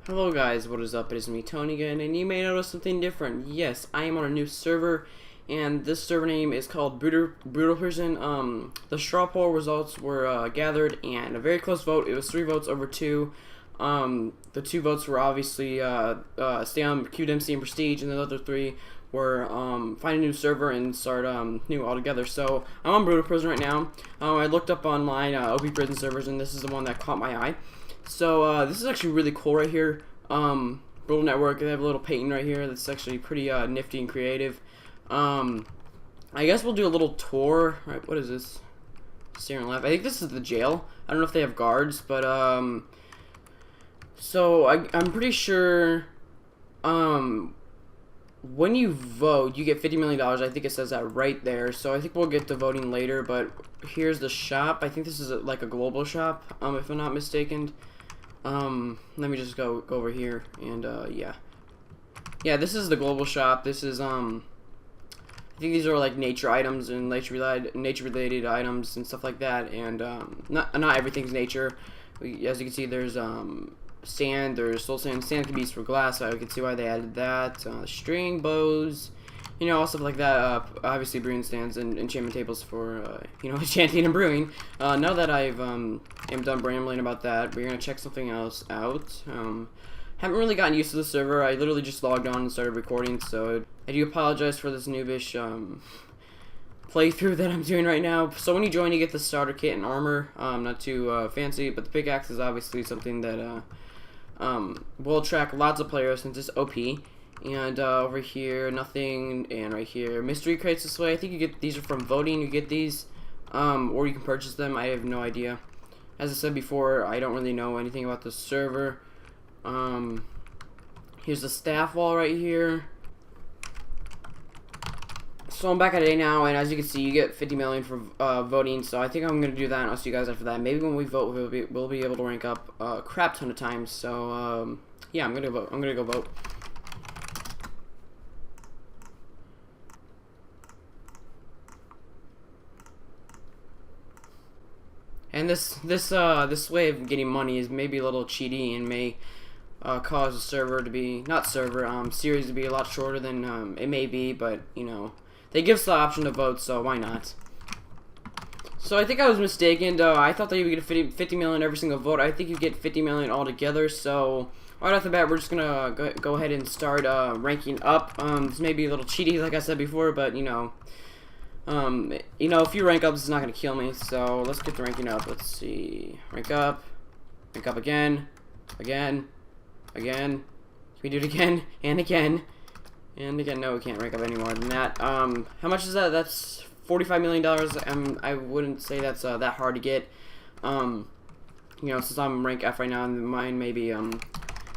Hello guys, what is up? It is me, Tony again, and you may notice something different. Yes, I am on a new server, and this server name is called BrutalPrison. The straw poll results were gathered, and a very close vote. It was 3 votes over 2. The 2 votes were obviously stay on QDMC and Prestige, and the other 3 were find a new server and start new altogether. So I'm on BrutalPrison right now. I looked up online OP prison servers, and this is the one that caught my eye. So this is actually really cool right here. Brutal Network, they have a little painting right here that's actually pretty nifty and creative. I guess we'll do a little tour. Right, what is this? Steering left. I think this is the jail. I don't know if they have guards, but so I'm pretty sure when you vote you get $50 million. I think it says that right there. So I think we'll get to voting later, but here's the shop. I think this is like a global shop, if I'm not mistaken. Let me just go over here and yeah, this is the global shop. This is I think these are like nature items and nature related items and stuff like that, and not everything's nature. As you can see, there's sand, there's soul sand. Sand can be used for glass, so I can see why they added that. String, bows, you know, all stuff like that. Obviously brewing stands and enchantment tables for you know, enchanting and brewing. Now that I've am done rambling about that, we're gonna check something else out. Haven't really gotten used to the server. I literally just logged on and started recording, so I do apologize for this noobish playthrough that I'm doing right now. So when you join, you get the starter kit and armor. Not too fancy, but the pickaxe is obviously something that will attract lots of players since it's OP. And over here, nothing, and right here, mystery crates this way. I think you get these are from voting. You get these, or you can purchase them. I have no idea. As I said before, I don't really know anything about the server. Here's the staff wall right here. So I'm back at A now, and as you can see, you get 50 million for voting. So I think I'm gonna do that, and I'll see you guys after that. Maybe when we vote, we'll be able to rank up a crap ton of times. So yeah, I'm gonna vote. I'm gonna go vote. And this way of getting money is maybe a little cheaty and may cause the server to be series to be a lot shorter than it may be, but you know, they give us the option to vote, so why not? So I think I was mistaken. I thought that you would get 50 million every single vote. I think you get 50 million altogether. So right off the bat, we're just gonna go ahead and start ranking up. This may be a little cheaty, like I said before, but you know, if you rank up, it's not gonna kill me. So let's get the ranking up. Let's see, rank up again. Can we do it again and again and again? No, we can't rank up any more than that. How much is that? That's $45 million. I wouldn't say that's that hard to get. You know, since I'm rank F right now, and mine may be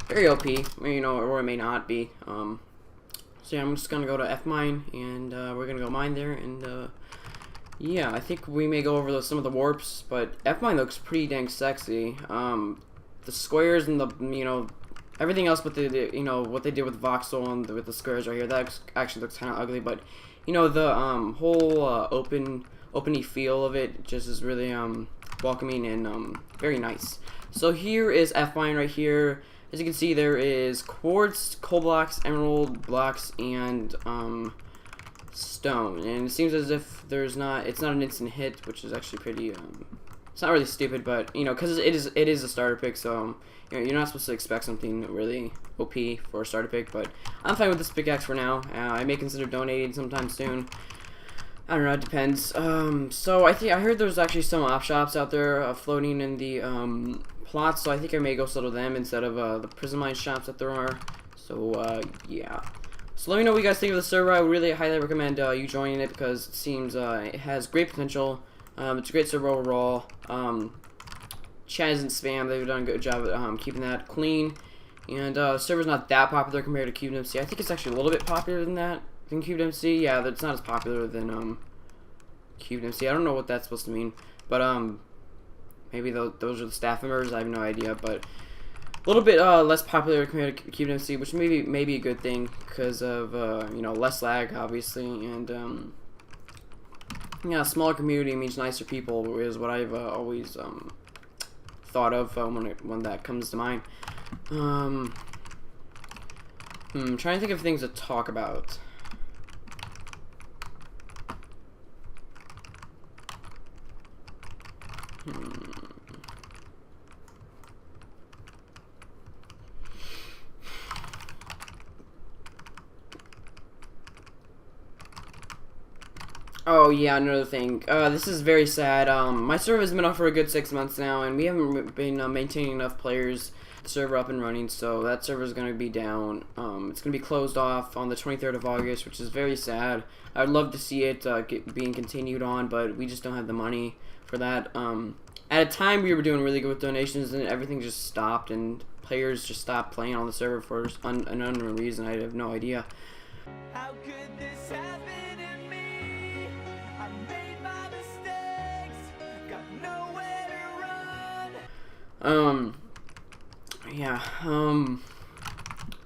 very OP, you know, or it may not be. So yeah, I'm just gonna go to F mine, and we're gonna go mine there, and yeah, I think we may go over some of the warps, but F mine looks pretty dang sexy. The squares and the, you know, everything else, but the you know, what they did with voxel and with the squares right here, that actually looks kind of ugly, but you know, the whole open-y feel of it just is really welcoming and very nice. So here is F mine right here. As you can see, there is quartz, coal blocks, emerald blocks, and stone. And it seems as if it's not an instant hit, which is actually pretty it's not really stupid, but you know, because it is a starter pick, so you know, you're not supposed to expect something really OP for a starter pick. But I'm fine with this pickaxe for now. I may consider donating sometime soon. I don't know, it depends. So I heard there's actually some op shops out there floating in the plots, so I think I may go settle them instead of the prison mine shops that there are. So yeah. So let me know what you guys think of the server. I would really highly recommend you joining it because it seems it has great potential. It's a great server overall. Chat isn't spam. They've done a good job at keeping that clean. And the server's not that popular compared to QDMC. I think it's actually a little bit popular than QDMC. Yeah, it's not as popular than QDMC. I don't know what that's supposed to mean, but maybe those are the staff members. I have no idea, but a little bit less popular compared to QDMC, which may be a good thing because of you know, less lag obviously, and Yeah, a smaller community means nicer people is what I've always thought of when that comes to mind. Trying to think of things to talk about. Oh yeah, another thing. This is very sad. My server has been up for a good 6 months now, and we haven't been maintaining enough players. The server up and running, so that server is going to be down. It's going to be closed off on the 23rd of August, which is very sad. I'd love to see it being continued on, but we just don't have the money for that. At a time, we were doing really good with donations, and everything just stopped, and players just stopped playing on the server for an unknown reason. I have no idea. How could this happen to me? I made my mistakes, got nowhere to run. Yeah,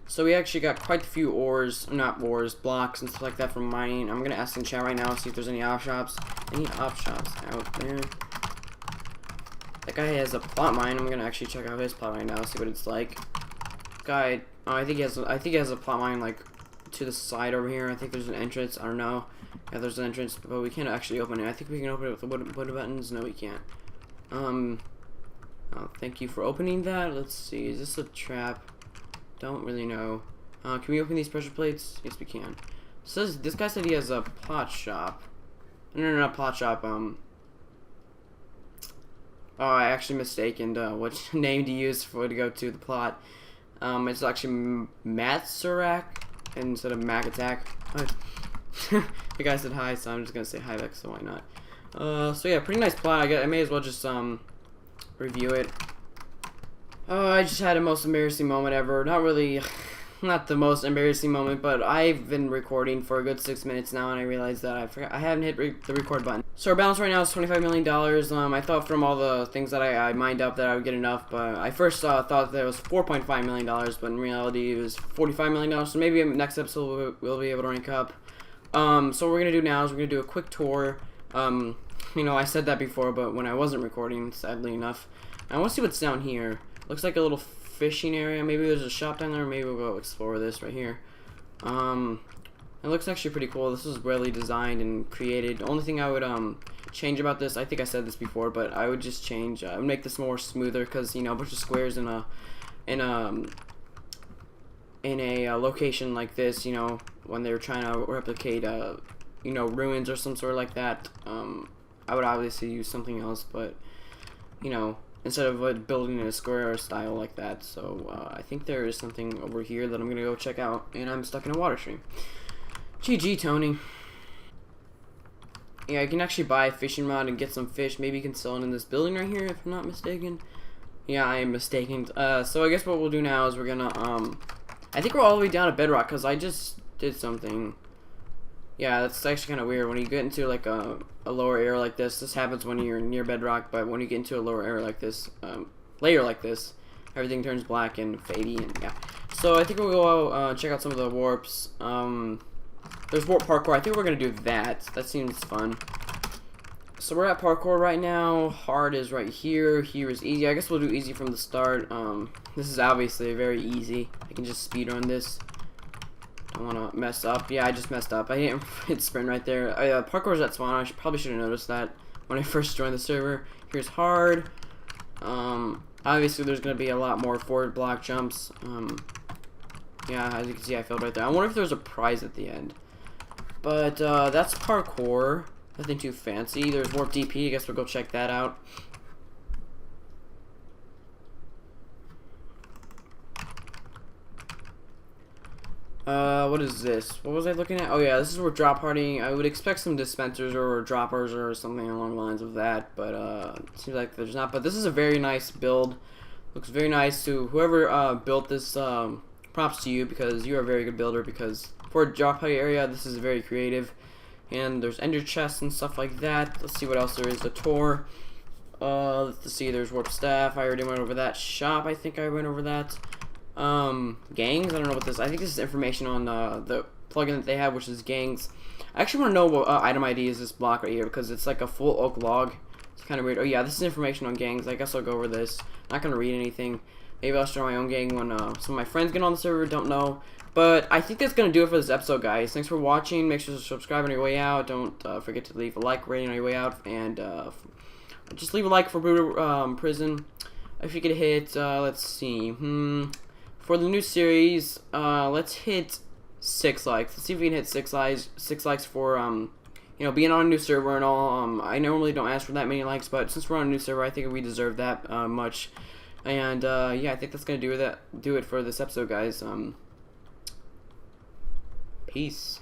so we actually got quite a few blocks and stuff like that from mining. I'm gonna ask in chat right now, see if there's any op shops out there. That guy has a plot mine. I'm gonna actually check out his plot right now, see what it's like. Guy, I think he has a plot mine like to the side over here. I think there's an entrance. I don't know. Yeah, there's an entrance, but we can't actually open it. I think we can open it with the wood buttons. No, we can't. Oh, thank you for opening that. Let's see. Is this a trap? Don't really know. Can we open these pressure plates? Yes, we can. Says this guy said he has a plot shop. No, not plot shop. Oh, I actually mistaken which name to use to go to the plot. It's actually Matsurak instead of Mac Attack. The guy said hi, so I'm just gonna say hi back. So why not? So yeah, pretty nice plot. I may as well just review it. Oh, I just had a most embarrassing moment ever. Not really, not the most embarrassing moment, but I've been recording for a good 6 minutes now, and I realized that I haven't hit the record button. So our balance right now is $25 million. I thought from all the things that I mined up that I would get enough, but I first thought that it was $4.5 million, but in reality it was $45 million. So maybe next episode we'll be able to rank up. So what we're gonna do now is we're gonna do a quick tour. You know, I said that before, but when I wasn't recording, sadly enough. I want to see what's down here. Looks like a little fishing area. Maybe there's a shop down there. Maybe we'll go explore this right here. It looks actually pretty cool. This was really designed and created. The only thing I would change about this, I think I said this before, but I would just change, make this more smoother, because you know, a bunch of squares in a location like this, you know, when they're trying to replicate you know, ruins or some sort like that. I would obviously use something else, but you know, instead of building in a square style like that. So I think there is something over here that I'm gonna go check out, and I'm stuck in a water stream. GG, Tony. Yeah, you can actually buy a fishing rod and get some fish. Maybe you can sell it in this building right here, if I'm not mistaken. Yeah, I am mistaken. So I guess what we'll do now is we're gonna I think we're all the way down to bedrock, because I just did something. Yeah, that's actually kind of weird. When you get into like a lower area like this happens when you're near bedrock, but when you get into a lower area like this, layer like this, everything turns black and fadey, and yeah. So I think we'll go check out some of the warps. There's warp parkour. I think we're gonna do that. That seems fun. So we're at parkour right now. Hard is right here. Here is easy. I guess we'll do easy from the start. This is obviously very easy. I can just speedrun this. Don't want to mess up. Yeah, I just messed up. I didn't hit sprint right there. Parkour's at spawn. Probably should have noticed that when I first joined the server. Here's hard. Obviously, there's going to be a lot more forward block jumps. Yeah, as you can see, I failed right there. I wonder if there's a prize at the end. But that's parkour. Nothing too fancy. There's warp DP. I guess we'll go check that out. What is this? What was I looking at? Oh yeah, this is where drop harding. I would expect some dispensers or droppers or something along the lines of that, but it seems like there's not. But this is a very nice build. Looks very nice. To whoever built this, props to you, because you are a very good builder, because for a drop height area, this is very creative. And there's ender chests and stuff like that. Let's see what else there is. The tour. Let's see, there's warp staff. I already went over that. Shop, I think I went over that. Gangs, I don't know what this is. I think this is information on the plugin that they have, which is gangs. I actually want to know what item ID is this block right here, because it's like a full oak log. It's kind of weird. Oh yeah, this is information on gangs. I guess I'll go over this. Not gonna read anything. Maybe I'll start my own gang when some of my friends get on the server. Don't know. But I think that's gonna do it for this episode, guys. Thanks for watching. Make sure to subscribe on your way out. Don't forget to leave a like rating on your way out, and just leave a like for BrutalPrison. If you could hit, let's see, for the new series, let's hit 6 likes. Let's see if we can hit 6 likes for you know, being on a new server and all. I normally don't ask for that many likes, but since we're on a new server, I think we deserve that much. And yeah, I think that's gonna do it for this episode, guys. Peace.